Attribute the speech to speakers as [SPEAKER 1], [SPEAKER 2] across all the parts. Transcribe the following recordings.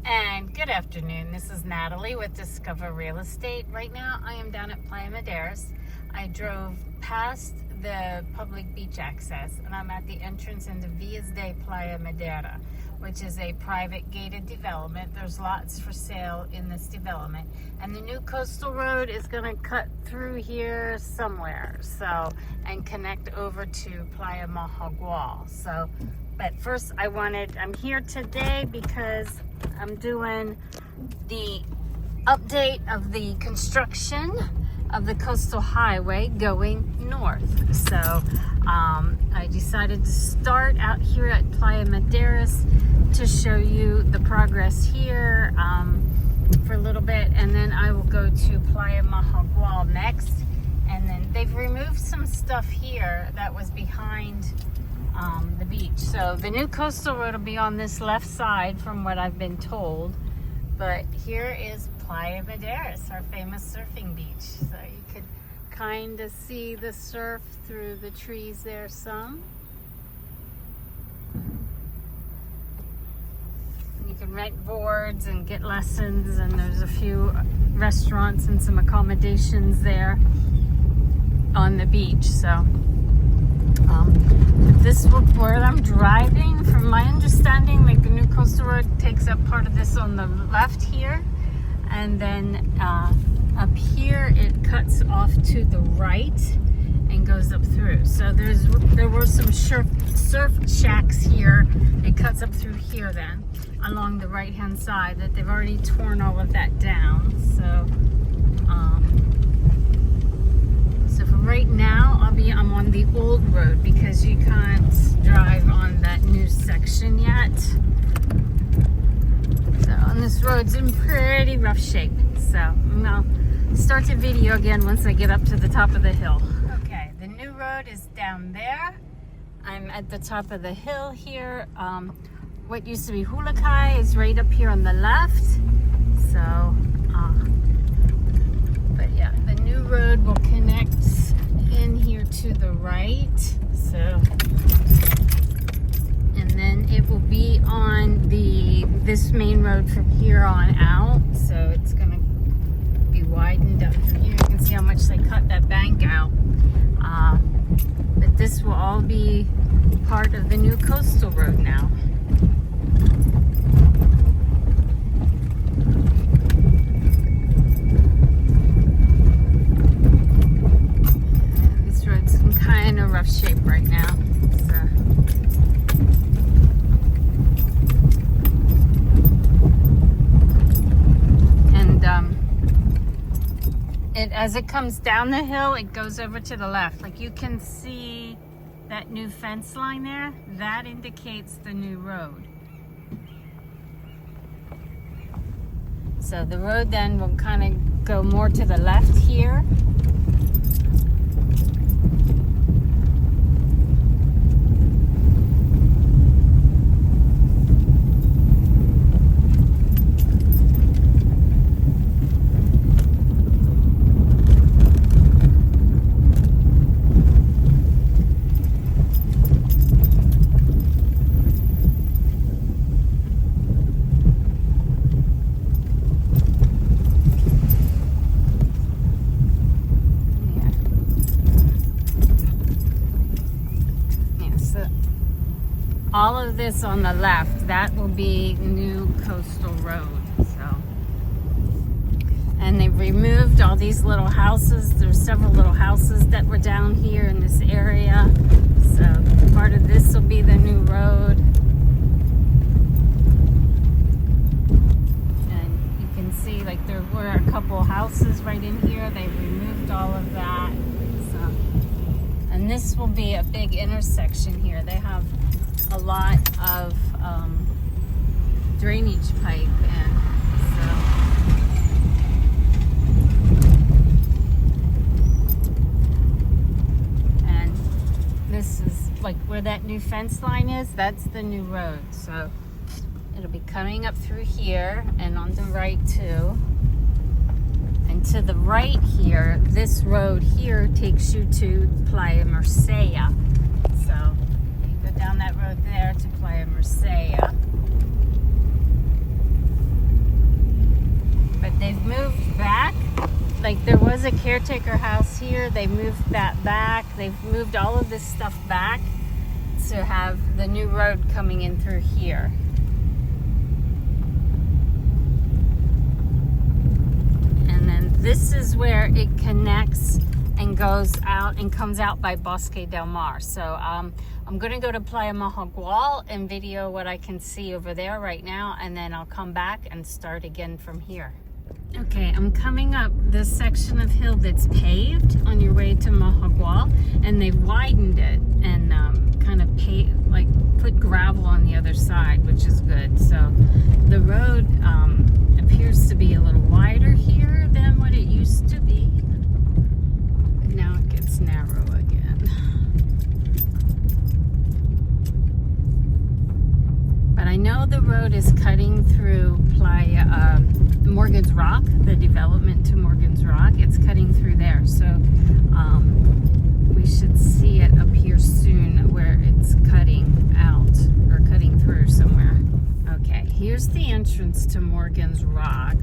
[SPEAKER 1] And good afternoon. This is Natalie with Discover Real Estate. Right now I am down at Playa Maderas. I drove past the public beach access and I'm at the entrance into Villas de Playa Madera, which is a private gated development. There's lots for sale in this development. And the new coastal road is going to cut through here somewhere, and connect over to Playa Majagual. But first I'm here today because I'm doing the update of the construction of the coastal highway going north. So I decided to start out here at Playa Maderas to show you the progress here for a little bit, and then I will go to Playa Majagual next. And then they've removed some stuff here that was behind the beach. So the new coastal road will be on this left side from what I've been told. But here is Playa Maderas, our famous surfing beach. So you could kind of see the surf through the trees there some. You can rent boards and get lessons, and there's a few restaurants and some accommodations there on the beach. So this is where I'm driving. From my understanding, like the new coastal road takes up part of this on the left here, and then up here it cuts off to the right and goes up through. So there were some surf shacks here. It cuts up through here then along the right hand side that they've already torn all of that down. So for right now, I'm on the old road because you can't drive on that new section yet. So, and this road's in pretty rough shape. So I'll start the video again once I get up to the top of the hill. Okay, the new road is down there. I'm at the top of the hill here. What used to be Hulakai is right up here on the left. So, but yeah, the new road will connect in here to the right. So, and then it will be on this main road from here on out. So it's gonna be widened up from here. You can see how much they cut that bank out. But this will all be part of the new coastal road now. Kind of rough shape right now. As it comes down the hill, it goes over to the left. Like you can see that new fence line there. That indicates the new road. So the road then will kind of go more to the left here. All of this on the left, that will be new coastal road. So, and they've removed all these little houses. There's several little houses that were down here in this area. So part of this will be the new road. And you can see like there were a couple houses right in here. They removed all of that. So, and this will be a big intersection here. They have a lot of drainage pipe in. And this is like where that new fence line is. That's the new road. So it'll be coming up through here and on the right too. And to the right here, this road here takes you to Playa Maderas. So you go down that road there to Playa Maderas. moved back. Like, there was a caretaker house here. They moved that back. They've moved all of this stuff back to have the new road coming in through here. And then this is where it connects and goes out and comes out by Bosque del Mar. So I'm going to go to Playa Majagual and video what I can see over there right now, and then I'll come back and start again from here. Okay, I'm coming up this section of hill that's paved on your way to Majagual, and they've widened it and kind of put gravel on the other side, which is good. So the road appears to be a little wider here than what it used to be. Now it gets narrow again. But I know the road is cutting through Morgan's Rock, the development to Morgan's Rock. It's cutting through there. So we should see it up here soon where it's cutting out or cutting through somewhere. Okay, here's the entrance to Morgan's Rock.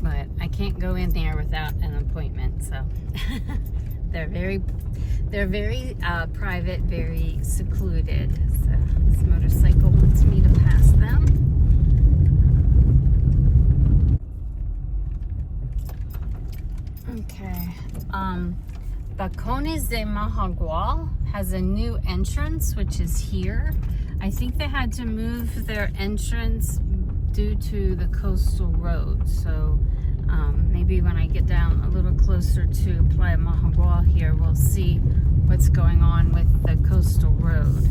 [SPEAKER 1] But I can't go in there without an appointment, so they're very private, very secluded. So this motorcycle wants me to pass them. Okay. Balcones de Majagual has a new entrance, which is here. I think they had to move their entrance due to the coastal road. So maybe when I get down a little closer to Playa Majagual here, we'll see what's going on with the coastal road.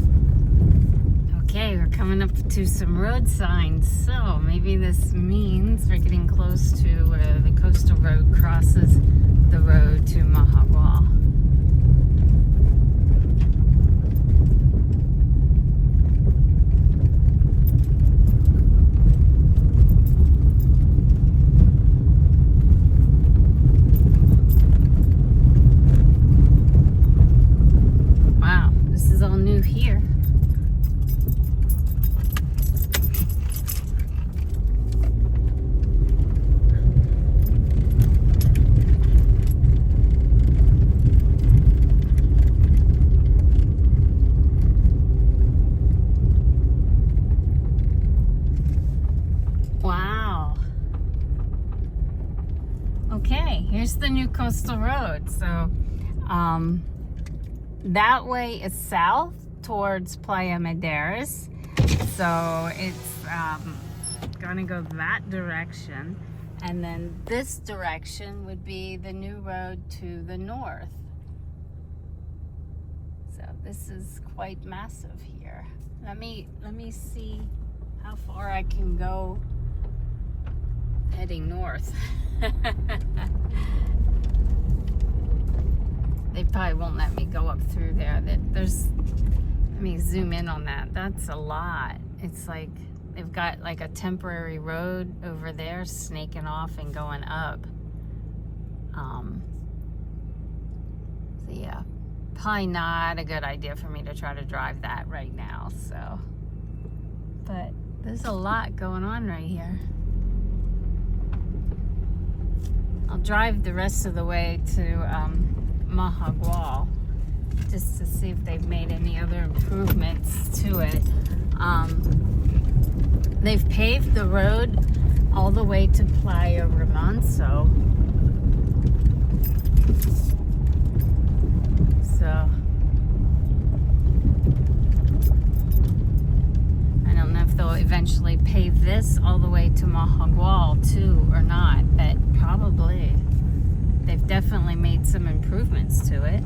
[SPEAKER 1] Okay, we're coming up to some road signs. So maybe this means we're getting close to where the coastal road crosses the road to Majagual. Here. Wow. Okay, here's the new coastal road. So that way is south towards Playa Maderas. So it's gonna go that direction, and then this direction would be the new road to the north. So this is quite massive here. Let me see how far I can go heading north. They probably won't let me go up through there. Let me zoom in on that. That's a lot. It's like they've got like a temporary road over there snaking off and going up. So yeah, probably not a good idea for me to try to drive that right now. So, but there's a lot going on right here. I'll drive the rest of the way to Majagual, just to see if they've made any other improvements to it. They've paved the road all the way to Playa Remanso. So I don't know if they'll eventually pave this all the way to Majagual too or not, but probably. They've definitely made some improvements to it.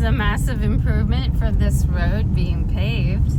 [SPEAKER 1] is a massive improvement for this road being paved.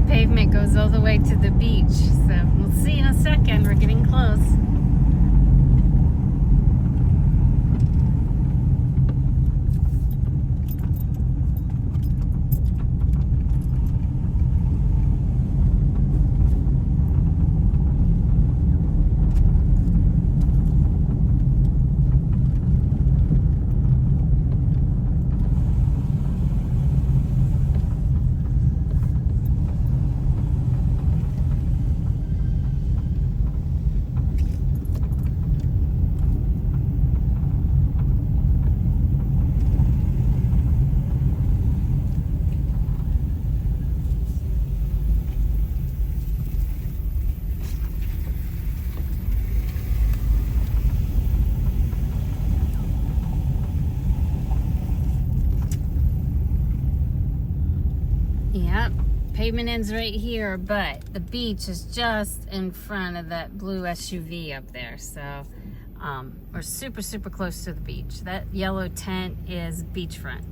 [SPEAKER 1] Pavement goes all the way to the beach, so we'll see in a second. We're getting close. Yep, pavement ends right here, but the beach is just in front of that blue SUV up there. So we're super, super close to the beach. That yellow tent is beachfront.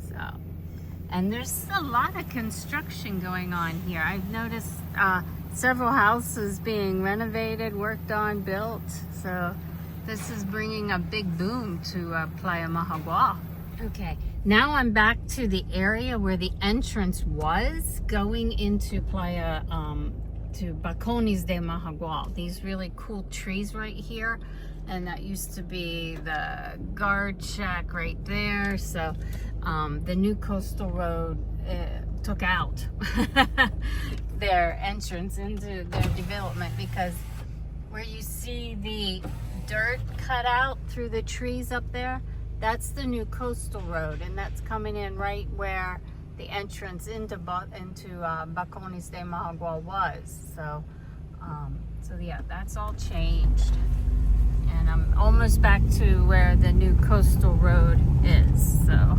[SPEAKER 1] So, and there's a lot of construction going on here. I've noticed several houses being renovated, worked on, built. So this is bringing a big boom to Playa Majagual. Okay, now I'm back to the area where the entrance was going into Playa, to Balcones de Majagual. These really cool trees right here. And that used to be the guard shack right there. So the new coastal road took out their entrance into their development, because where you see the dirt cut out through the trees up there, that's the new coastal road, and that's coming in right where the entrance into Balcones de Majagual was. So, so yeah, that's all changed, and I'm almost back to where the new coastal road is. So.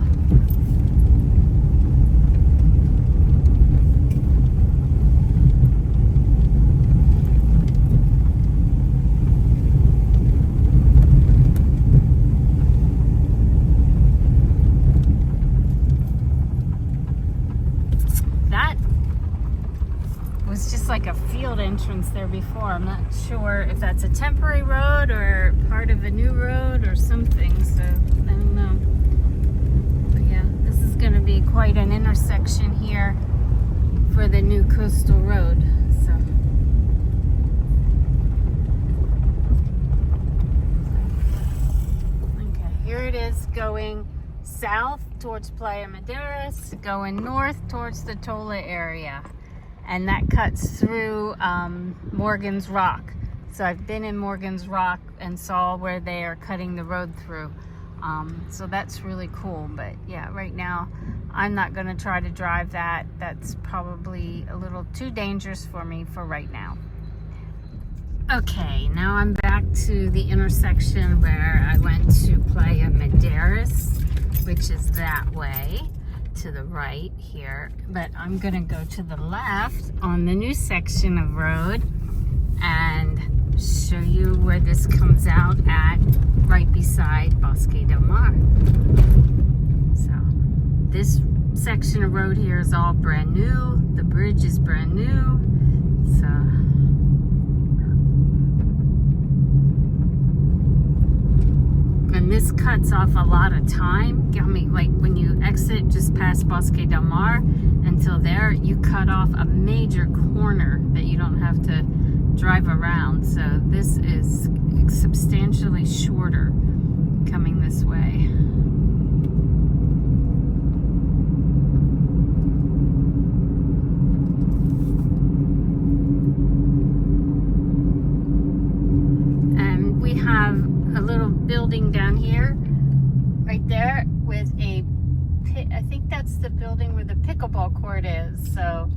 [SPEAKER 1] Was just like a field entrance there before. I'm not sure if that's a temporary road or part of a new road or something, so I don't know. But yeah, this is going to be quite an intersection here for the new coastal road. So okay, here it is, going south towards Playa Maderas, going north towards the Tola area. And that cuts through Morgan's Rock. So I've been in Morgan's Rock and saw where they are cutting the road through. So that's really cool. But yeah, right now I'm not going to try to drive that. That's probably a little too dangerous for me for right now. Okay, now I'm back to the intersection where I went to Playa Maderas, which is that way. To the right here, but I'm gonna go to the left on the new section of road and show you where this comes out at, right beside Bosque del Mar. So this section of road here is all brand new. The bridge is brand new. So this cuts off a lot of time. I mean, like when you exit just past Bosque del Mar until there, you cut off a major corner that you don't have to drive around. So this is substantially shorter coming this way. And we have a little building down here, right there, with a, I think that's the building where the pickleball court is. So,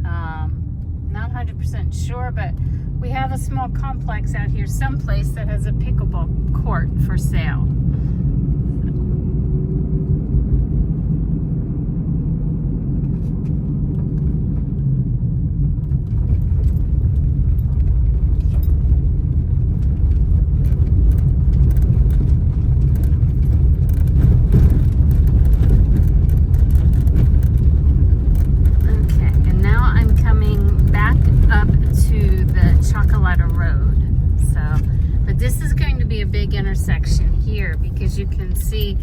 [SPEAKER 1] not 100% sure, but we have a small complex out here someplace that has a pickleball court for sale. Intersection here because you can see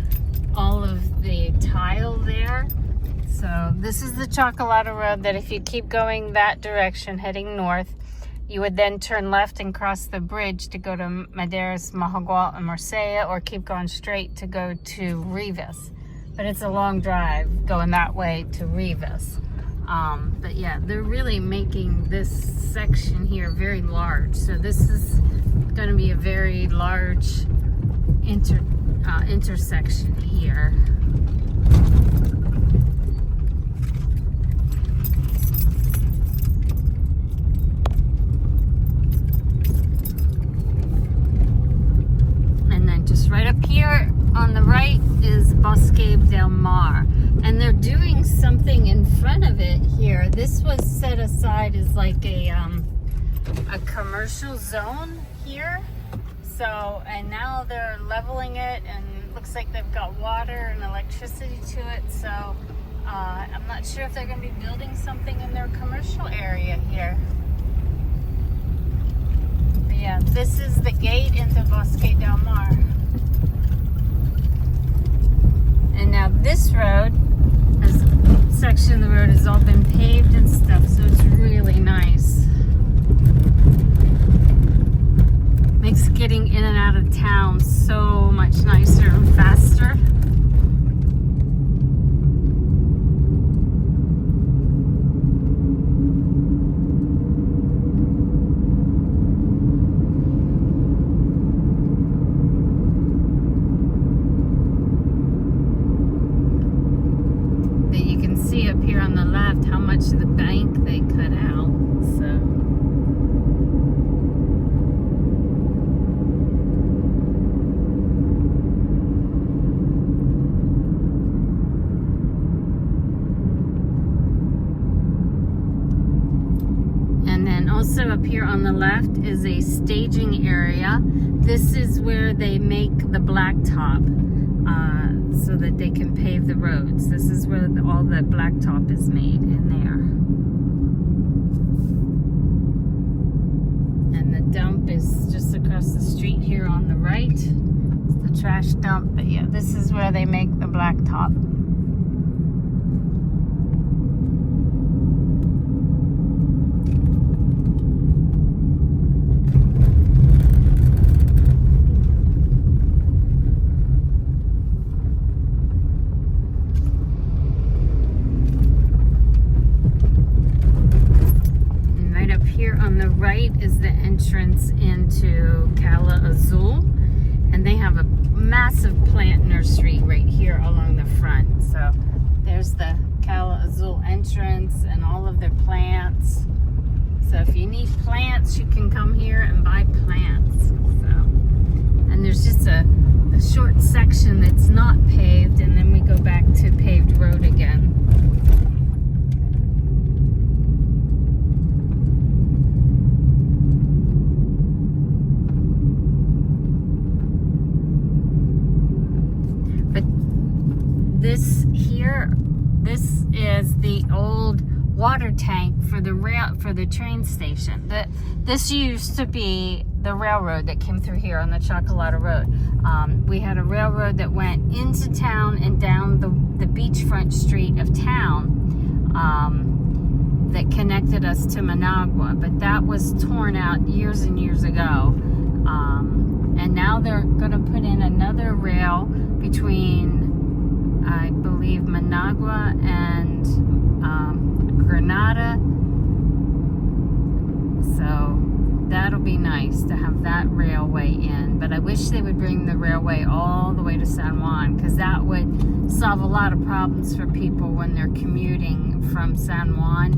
[SPEAKER 1] all of the tile there. So this is the Chocolata Road that if you keep going that direction heading north, you would then turn left and cross the bridge to go to Maderas, Majagual, and Marsella, or keep going straight to go to Rivas. But it's a long drive going that way to Rivas. But yeah, they're really making this section here very large. So this is going to be a very large intersection here. And then just right up here on the right is Bosque del Mar. And they're doing something in front of it here. This was set aside as like a commercial zone here. So, and now they're leveling it, and it looks like they've got water and electricity to it. So, I'm not sure if they're going to be building something in their commercial area here. But yeah, this is the gate into Bosque del Mar. And now this road, this section of the road has all been paved and stuff, so it's really nice. Makes getting in and out of town so much nicer and faster. But you can see up here on the left how much of the bank they cut out. So. Also up here on the left is a staging area. This is where they make the blacktop so that they can pave the roads. This is where all the blacktop is made in there. And the dump is just across the street here on the right. It's the trash dump, but yeah, this is where they make the blacktop. Right is the entrance into Cala Azul, and they have a massive plant nursery right here along the front. So there's the Cala Azul entrance and all of their plants. So if you need plants, you can come here and buy plants. So, and there's just a short section that's not paved, and then we go back to paved road again. This is the old water tank for the train station. This used to be the railroad that came through here on the Chocolata Road. We had a railroad that went into town and down the beachfront street of town that connected us to Managua, but that was torn out years and years ago. And now they're going to put in another rail between, I believe, Managua and Granada. So that'll be nice to have that railway in. But I wish they would bring the railway all the way to San Juan, because that would solve a lot of problems for people when they're commuting from San Juan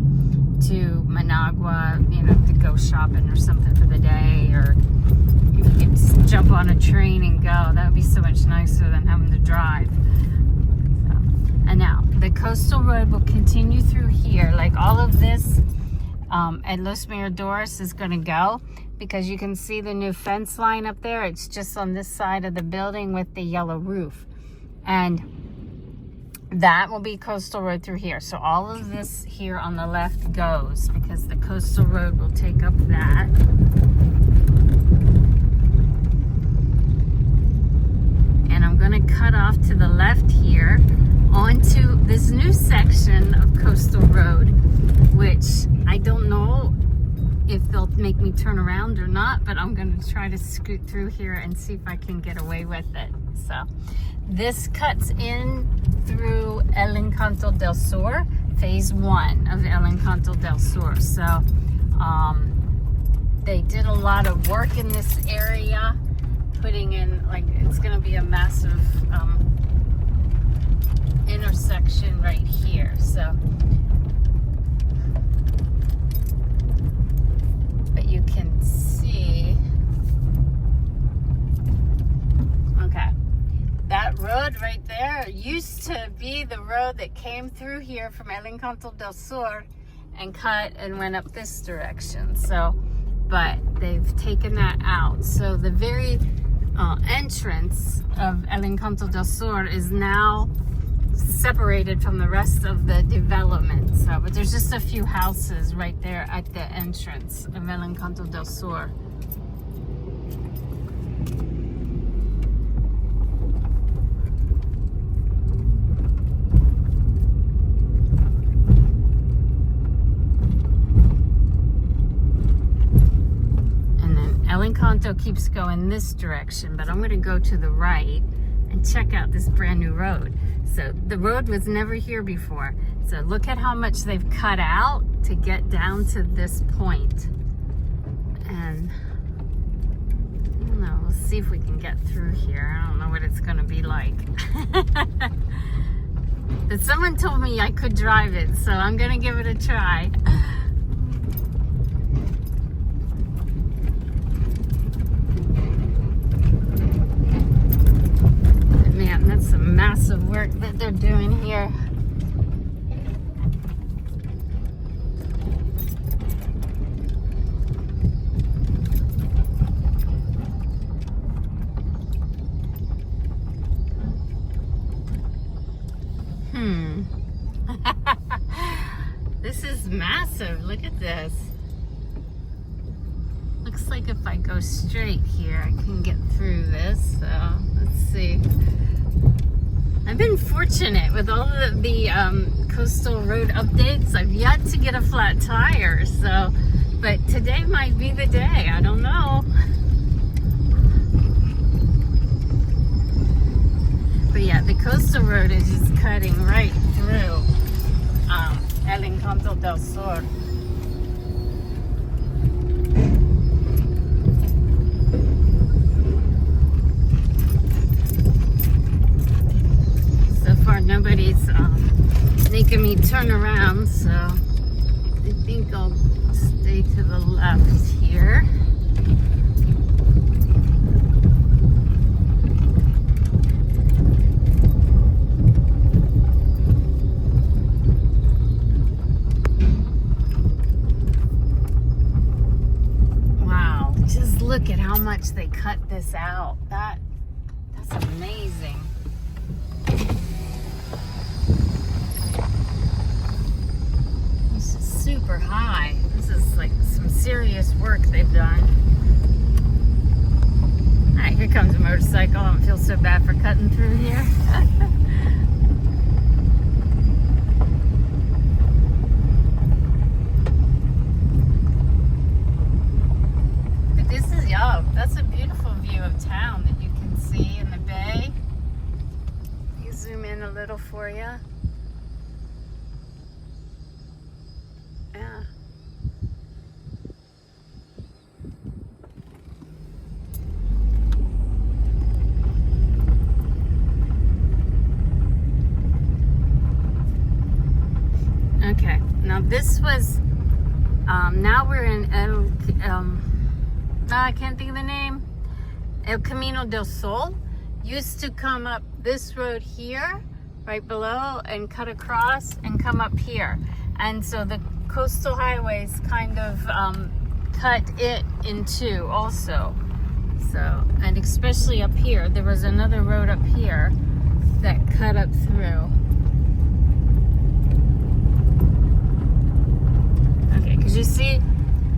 [SPEAKER 1] to Managua, you know, to go shopping or something for the day, or you could just jump on a train and go. That would be so much nicer than having to drive. So, and now the coastal road will continue through here. Like all of this at Los Miradores is going to go, because you can see the new fence line up there. It's just on this side of the building with the yellow roof, and that will be coastal road through here. So all of this here on the left goes, because the coastal road will take up that. And I'm going to cut off to the left here onto this new section of coastal road, which I don't know if they'll make me turn around or not, but I'm going to try to scoot through here and see if I can get away with it. So this cuts in through El Encanto del Sur, phase 1 of El Encanto del Sur. So they did a lot of work in this area, putting in, like, it's going to be a massive intersection right here. So, but you can see, okay, that road right there used to be the road that came through here from El Encanto del Sur and cut and went up this direction. So, but they've taken that out. So the very entrance of El Encanto del Sur is now separated from the rest of the development. So, but there's just a few houses right there at the entrance of El Encanto del Sur. And then El Encanto keeps going this direction, but I'm going to go to the right and check out this brand new road. So the road was never here before. So look at how much they've cut out to get down to this point. And I don't know, we'll see if we can get through here. I don't know what it's gonna be like. But someone told me I could drive it, so I'm gonna give it a try. Man, that's some massive work that they're doing here. This is massive. Look at this. Looks like if I go straight here, I can get through this. So let's see. I've been fortunate with all of the coastal road updates. I've yet to get a flat tire, so, but today might be the day. I don't know. But yeah, the coastal road is just cutting right through El Encanto del Sur. Nobody's making me turn around, so I think I'll stay to the left here. Wow, just look at how much they cut this out. That's amazing. Super high. This is like some serious work they've done. Alright, here comes a motorcycle. I don't feel so bad for cutting through here. But this is, oh, that's a beautiful view of town that you can see in the bay. You zoom in a little for you. Yeah. Okay, now this was, now we're in I can't think of the name. El Camino del Sol. Used to come up this road here, right below, and cut across and come up here. And so the coastal highways kind of cut it in two also. So, and especially up here, there was another road up here that cut up through. Okay, because you see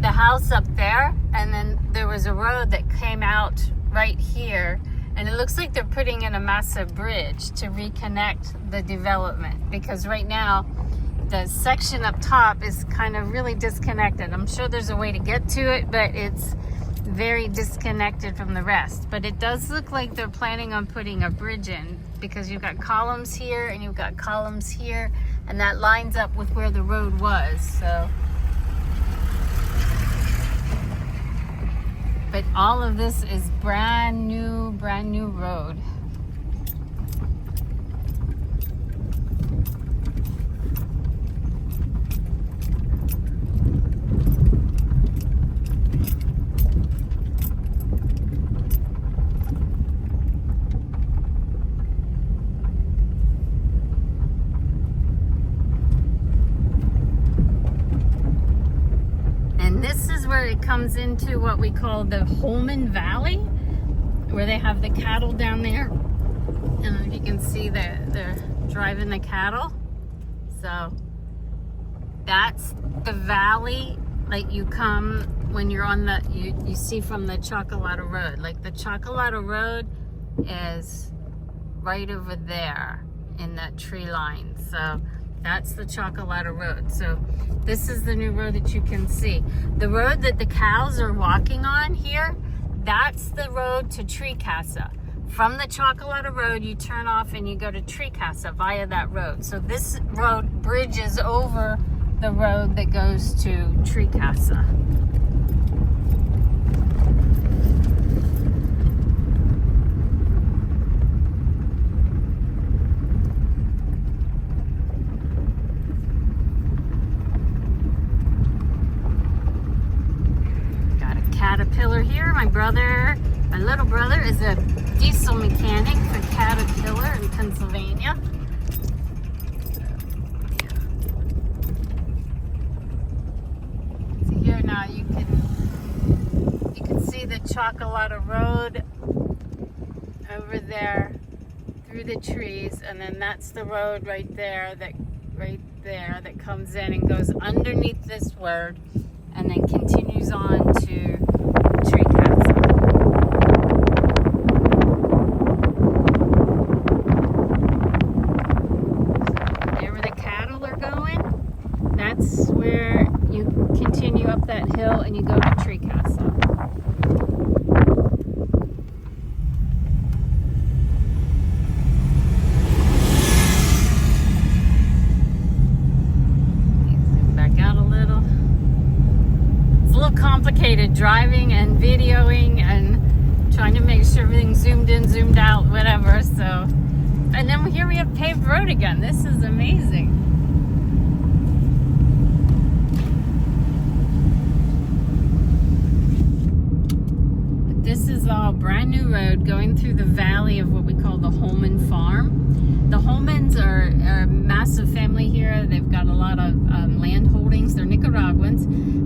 [SPEAKER 1] the house up there, and then there was a road that came out right here, and it looks like they're putting in a massive bridge to reconnect the development, because right now the section up top is kind of really disconnected. I'm sure there's a way to get to it, but it's very disconnected from the rest. But it does look like they're planning on putting a bridge in, because you've got columns here and you've got columns here, and that lines up with where the road was. So, but all of this is brand new road. Where it comes into what we call the Holman Valley, where they have the cattle down there, and you can see that they're driving the cattle. So that's the valley that you come when you're on the, you see from the Chocolata Road. Like the Chocolata Road is right over there in that tree line. So that's the Chocolata Road. So this is the new road that you can see. The road that the cows are walking on here, that's the road to Tree Casa. From the Chocolata Road, you turn off and you go to Tree Casa via that road. So this road bridges over the road that goes to Tree Casa. Caterpillar here. My little brother is a diesel mechanic for Caterpillar in Pennsylvania. So here now you can see the Chocolata Road over there through the trees, and then that's the road right there that comes in and goes underneath this road and then continues on to Tree Casa. There where the cattle are going, that's where you continue up that hill and you go to Tree Casa. Complicated driving and videoing and trying to make sure everything's zoomed in, zoomed out, whatever. So, and then here we have paved road again. This is amazing. But this is all brand new road going through the valley of what we call the Holman Farm. The Holmans are a massive family here. They've got a lot of land holdings. They're Nicaraguans,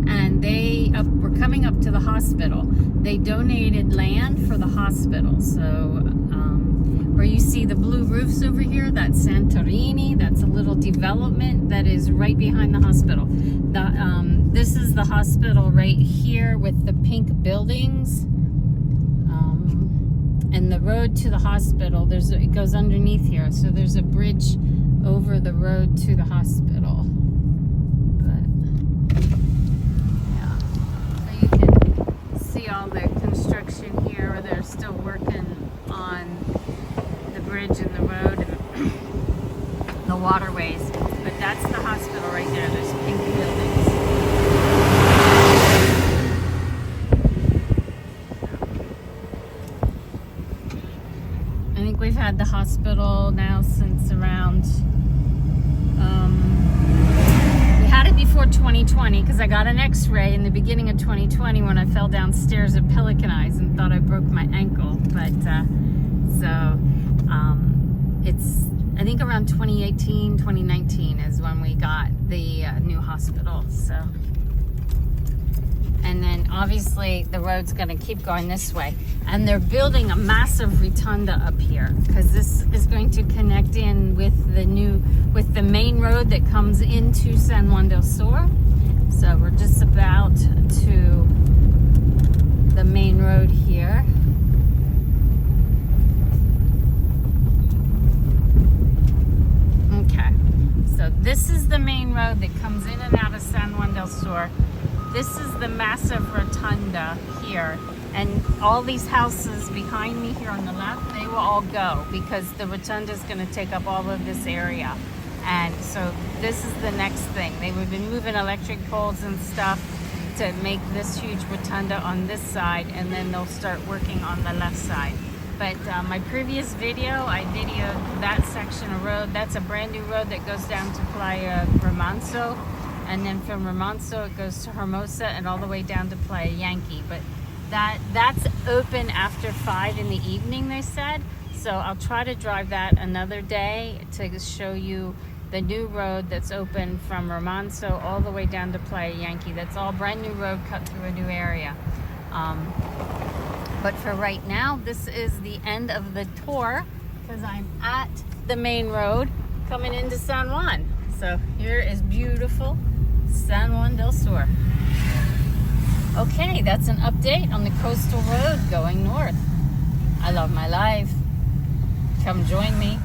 [SPEAKER 1] and they were coming up to the hospital. They donated land for the hospital. So where you see the blue roofs over here, that's Santorini. That's a little development that is right behind the hospital. This is the hospital right here with the pink buildings. And the road to the hospital, it goes underneath here. So there's a bridge over the road to the hospital. But yeah, so you can see all the construction here where they're still working on the bridge and the road and the waterways. But that's the hospital right there. There's pink buildings. I think we've had the hospital now since around, we had it before 2020 because I got an x-ray in the beginning of 2020 when I fell downstairs at Pelican Eyes and thought I broke my ankle. But it's, I think around 2018, 2019 is when we got the new hospital. So, and then obviously the road's going to keep going this way. And they're building a massive rotunda up here because this is going to connect in with the main road that comes into San Juan del Sur. So we're just about to the main road here. Okay, so this is the main road that comes in and out of San Juan del Sur. This is the massive rotunda here, and all these houses behind me here on the left, they will all go because the rotunda is going to take up all of this area. And so this is the next thing. They've been moving electric poles and stuff to make this huge rotunda on this side, and then they'll start working on the left side. But my previous video, I videoed that section of road. That's a brand new road that goes down to Playa Majagual. And then from Remanso, it goes to Hermosa and all the way down to Playa Yankee. But that's open after 5 in the evening, they said. So I'll try to drive that another day to show you the new road that's open from Remanso all the way down to Playa Yankee. That's all brand new road cut through a new area. But for right now, this is the end of the tour because I'm at the main road coming into San Juan. So here is beautiful San Juan del Sur. Okay, that's an update on the coastal road going north. I love my life. Come join me.